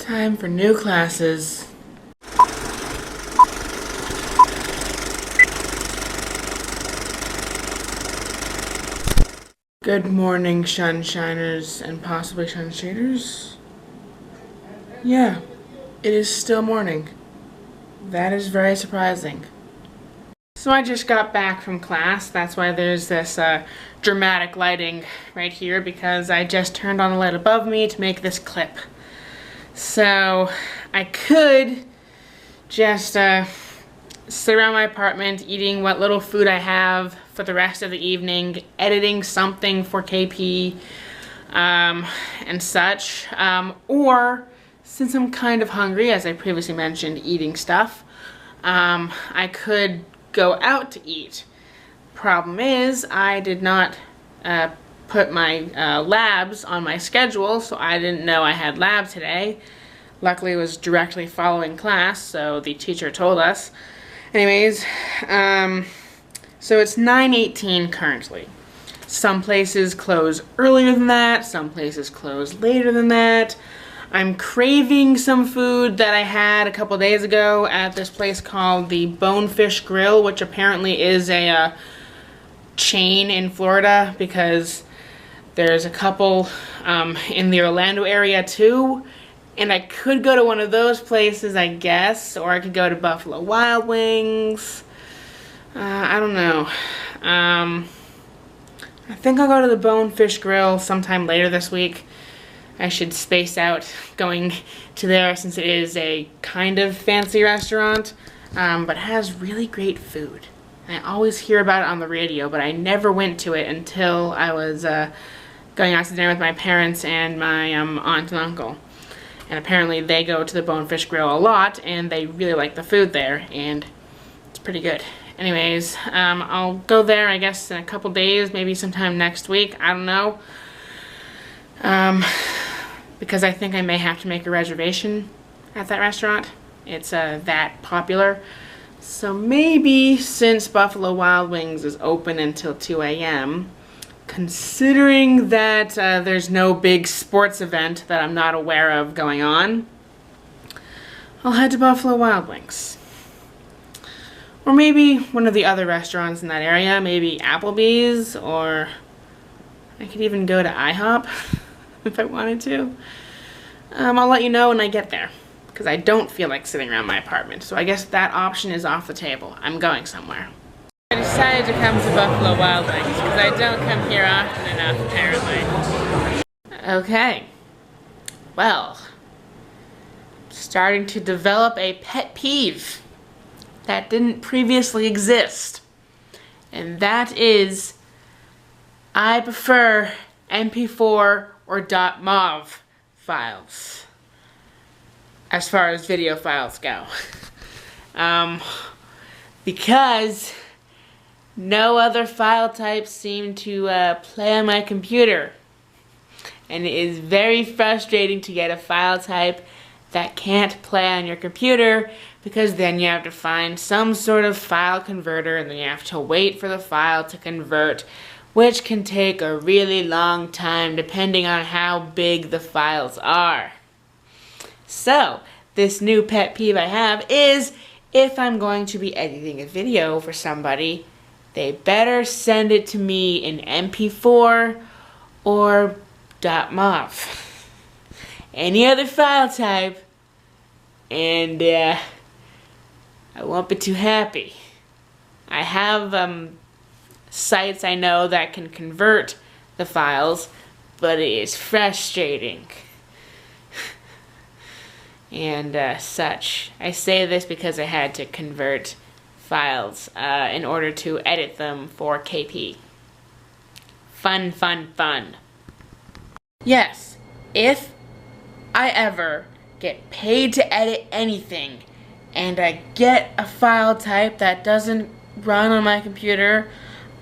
Time for new classes. Good morning, SHunShiners and possibly SHunShaders. Yeah, it is still morning. That is very surprising. So I just got back from class. That's why there's this dramatic lighting right here, because I just turned on the light above me to make this clip. So I could just sit around my apartment eating what little food I have for the rest of the evening, editing something for KP and such, or since I'm kind of hungry, as I previously mentioned, eating stuff, I could go out to eat. Problem is, I did not put my labs on my schedule, so I didn't know I had lab today. Luckily, it was directly following class, so the teacher told us. Anyways, so it's 9:18 currently. Some places close earlier than that, some places close later than that. I'm craving some food that I had a couple days ago at this place called the Bonefish Grill, which apparently is a chain in Florida, because there's a couple in the Orlando area too. And I could go to one of those places, I guess, or I could go to Buffalo Wild Wings. I don't know. I think I'll go to the Bonefish Grill sometime later this week. I should space out going to there since it is a kind of fancy restaurant, but has really great food. I always hear about it on the radio, but I never went to it until I was going out to dinner with my parents and my aunt and uncle. And apparently they go to the Bonefish Grill a lot, and they really like the food there, and it's pretty good. Anyways, I'll go there, I guess, in a couple days, maybe sometime next week. I don't know. Because I think I may have to make a reservation at that restaurant. It's that popular. So maybe, since Buffalo Wild Wings is open until 2 a.m., considering that there's no big sports event that I'm not aware of going on, I'll head to Buffalo Wild Wings. Or maybe one of the other restaurants in that area, maybe Applebee's, or I could even go to IHOP if I wanted to. I'll let you know when I get there, because I don't feel like sitting around my apartment, so I guess that option is off the table. I'm going somewhere. I decided to come to Buffalo Wild Wings because I don't come here often enough, apparently. Okay. Well, starting to develop a pet peeve that didn't previously exist. And that is, I prefer MP4 or .mov files as far as video files go. Because no other file types seem to play on my computer. And it is very frustrating to get a file type that can't play on your computer, because then you have to find some sort of file converter, and then you have to wait for the file to convert, which can take a really long time depending on how big the files are. So, this new pet peeve I have is, if I'm going to be editing a video for somebody, they better send it to me in MP4 or .mov. Any other file type, and I won't be too happy. I have sites I know that can convert the files, but it is frustrating. And such. I say this because I had to convert files in order to edit them for KP. Fun, fun, fun. Yes, if I ever get paid to edit anything and I get a file type that doesn't run on my computer,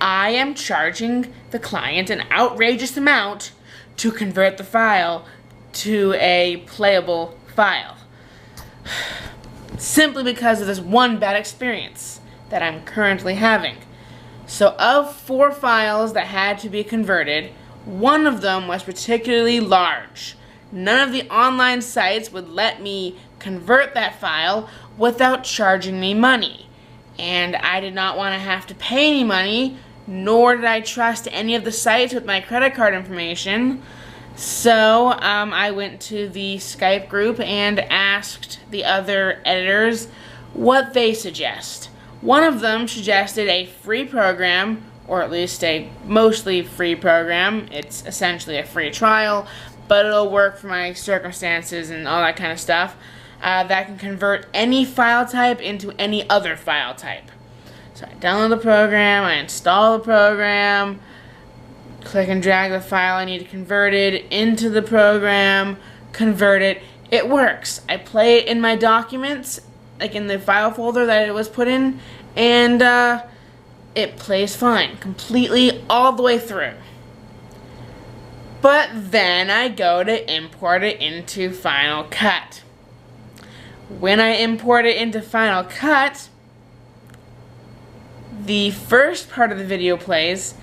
I am charging the client an outrageous amount to convert the file to a playable file. Simply because of this one bad experience that I'm currently having. So of 4 files that had to be converted, one of them was particularly large. none of the online sites would let me convert that file without charging me money. And I did not want to have to pay any money, nor did I trust any of the sites with my credit card information. So I went to the Skype group and asked the other editors what they suggest. One of them suggested a free program, or at least a mostly free program. It's essentially a free trial, but it'll work for my circumstances and all that kind of stuff, that can convert any file type into any other file type. So I download the program, I install the program, click and drag the file I need to convert it into the program, convert it. It works. I play it in my documents, like in the file folder that it was put in, and it plays fine, completely all the way through. But then I go to import it into Final Cut. When I import it into Final Cut, the first part of the video plays,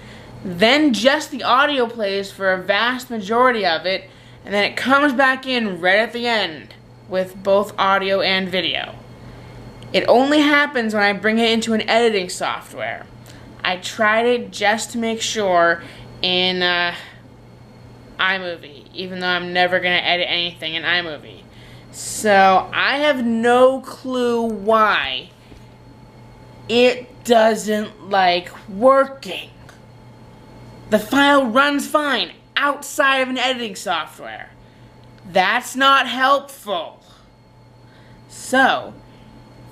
then just the audio plays for a vast majority of it, and then it comes back in right at the end with both audio and video. It only happens when I bring it into an editing software. I tried it just to make sure in iMovie, even though I'm never going to edit anything in iMovie. So I have no clue why it doesn't like working. The file runs fine outside of an editing software. That's not helpful. So,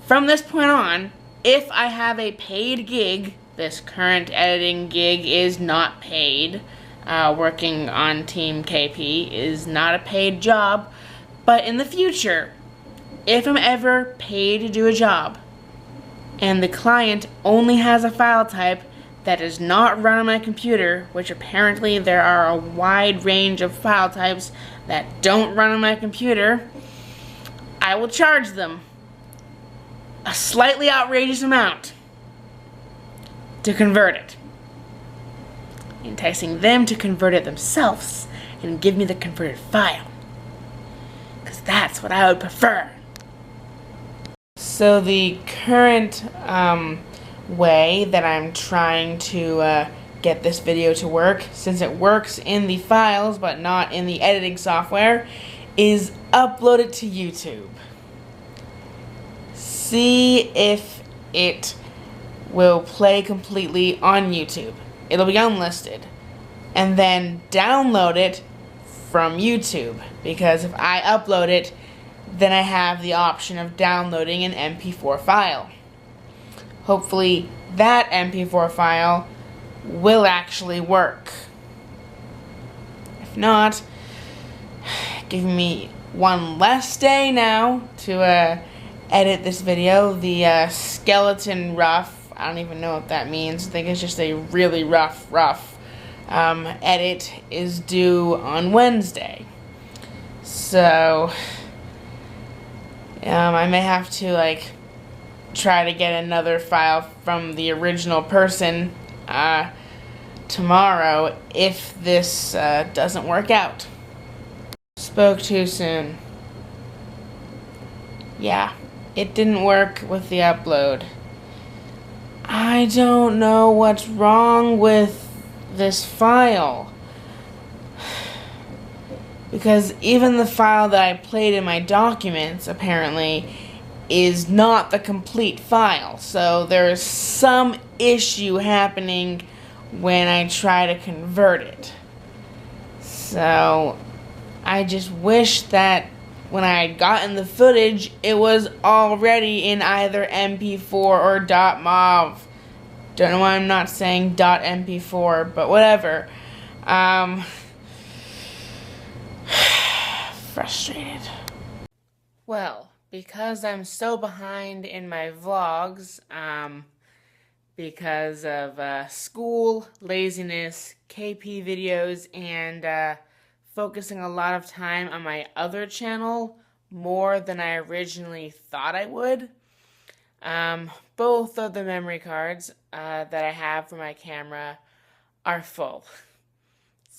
from this point on, if I have a paid gig, this current editing gig is not paid. Working on Team KP is not a paid job. But in the future, if I'm ever paid to do a job, and the client only has a file type that does not run on my computer, which apparently there are a wide range of file types that don't run on my computer, I will charge them a slightly outrageous amount to convert it, enticing them to convert it themselves and give me the converted file, because that's what I would prefer. So the current way that I'm trying to get this video to work, since it works in the files but not in the editing software, is upload it to YouTube. See if it will play completely on YouTube. It'll be unlisted. And then download it from YouTube, because if I upload it, then I have the option of downloading an MP4 file. Hopefully that MP4 file will actually work. If not, give me one less day now to edit this video. The skeleton rough, I don't even know what that means. I think it's just a really rough edit is due on Wednesday. So I may have to try to get another file from the original person tomorrow if this doesn't work out. Spoke too soon. Yeah, it didn't work with the upload. I don't know what's wrong with this file, because even the file that I played in my documents apparently is not the complete file. So there's some issue happening when I try to convert it. So I just wish that when I had gotten the footage, it was already in either MP4 or .mov. Don't know why I'm not saying .mp4, but whatever. Frustrated. Well, because I'm so behind in my vlogs, because of school, laziness, KP videos, and focusing a lot of time on my other channel more than I originally thought I would. Both of the memory cards that I have for my camera are full.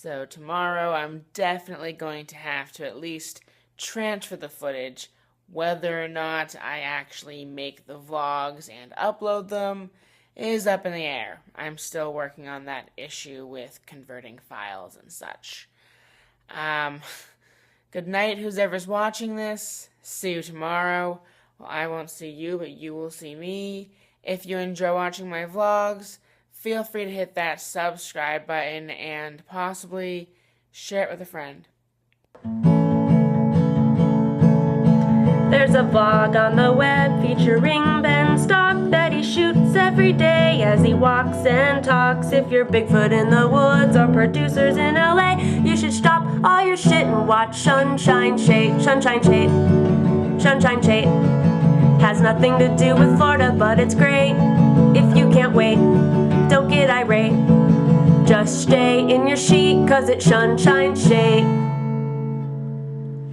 So tomorrow I'm definitely going to have to at least transfer the footage. Whether or not I actually make the vlogs and upload them is up in the air. I'm still working on that issue with converting files and such. Good night, who's ever's watching this. See you tomorrow. Well, I won't see you, but you will see me. If you enjoy watching my vlogs, feel free to hit that subscribe button and possibly share it with a friend. There's a vlog on the web featuring Ben STALK that he shoots every day as he walks and talks. If you're Bigfoot in the woods or producers in LA, you should stop all your shit and watch SHunShineSHate. SHunShineShate. SHunShineShate. Has nothing to do with Florida, but it's great. If you can't wait, don't get irate. Just stay in your sheet, 'cause it's SHunShineShate.